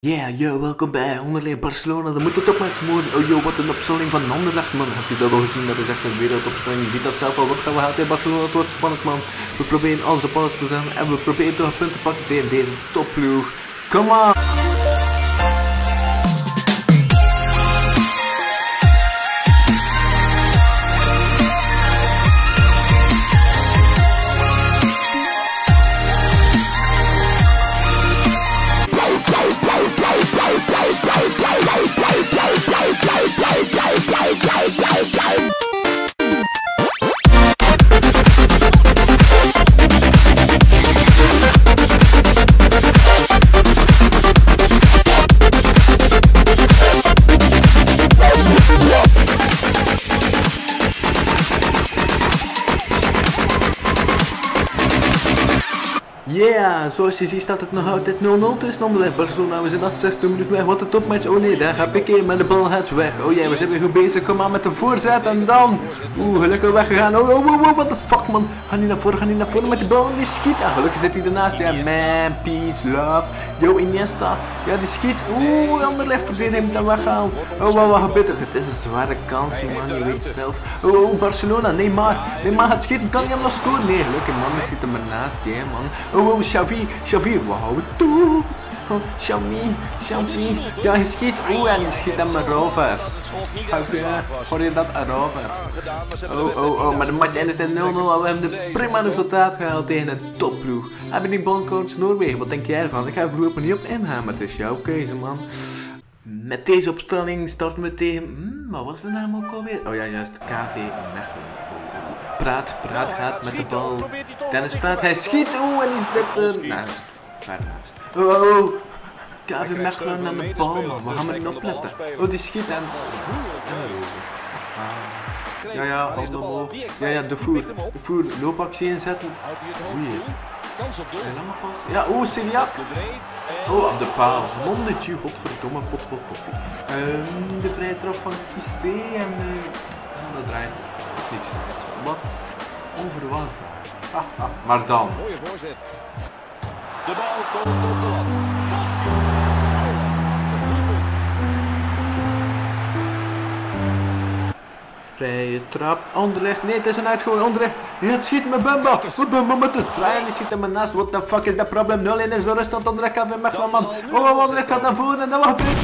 Yeah, yo, welkom bij Anderlecht Barcelona. Dat moet het toch maar eens worden. Oh yo, wat een opstelling van Anderlecht, man. Heb je dat al gezien? Dat is echt een wereldopstelling. Je ziet dat zelf al. Wat gaan we halen in Barcelona? Het wordt spannend, man. We proberen alles op alles te zijn. En we proberen toch een punt te pakken tegen deze topploeg. Come on! Yeah, zoals je ziet staat het nog altijd 0-0 tussen Anderlecht Barcelona. We zijn dat 6 minuten weg. Wat een topmatch. Oh nee, daar ga Piqué met de bal het weg. Oh ja, we zijn weer goed bezig. Kom aan met de voorzet en dan. Gelukkig weggegaan. Oh, what the fuck, man. Ga niet naar voren met die bal en die schiet. En gelukkig zit hij ernaast. Ja, man, peace, love. Yo, Iniesta. Ja, die schiet. Anderlecht verdediging moet dan weghalen. Oh, wat gebeurt er? Het is een zware kans, man. Je weet het zelf. Oh, Barcelona. Neymar gaat schieten. Kan hij hem nog scoren? Nee, gelukkig, man. Hij zit er maar naast. Ja, man. Oh, Xavi, wauw, toe. Xavi, ja, hij schiet, en hij schiet hem erover. Hoor je dat erover? Oh, maar de match eindigt in 0-0 en we hebben een prima resultaat gehaald tegen een topploeg. Hebben die boncoach Noorwegen, wat denk jij ervan? Ik ga er voorlopig niet op ingaan, maar het is jouw keuze, man. Met deze opstelling starten we tegen, wat was de naam ook alweer? Oh ja, juist, KV Mechelen. Praat gaat met de bal. Dennis Praat, hij schiet, en die zit er naast. Ver naast. KV Mechelen aan de bal, man. We gaan maar niet opletten. Die schiet en ja, handen omhoog. Ja, de voer, loopactie inzetten. Oei. Ja, Syriac. Op de paal. Mondetje, godverdomme, pot vol koffie. De vrije trap van Kiste en dat draait niks uit. Wat onverwacht. Maar dan. Mooie voorzet. De bal komt op de lat. Vrije trap, Anderlecht, nee, het is een uitgooi, Anderlecht. Het schiet met Bamba met de trein, die schiet hem ernaast. What the fuck is dat probleem? 0-1 is de ruststand, Anderlecht kan weer Mechelen, man. Anderlecht gaat naar voren en dan wat gebeurt?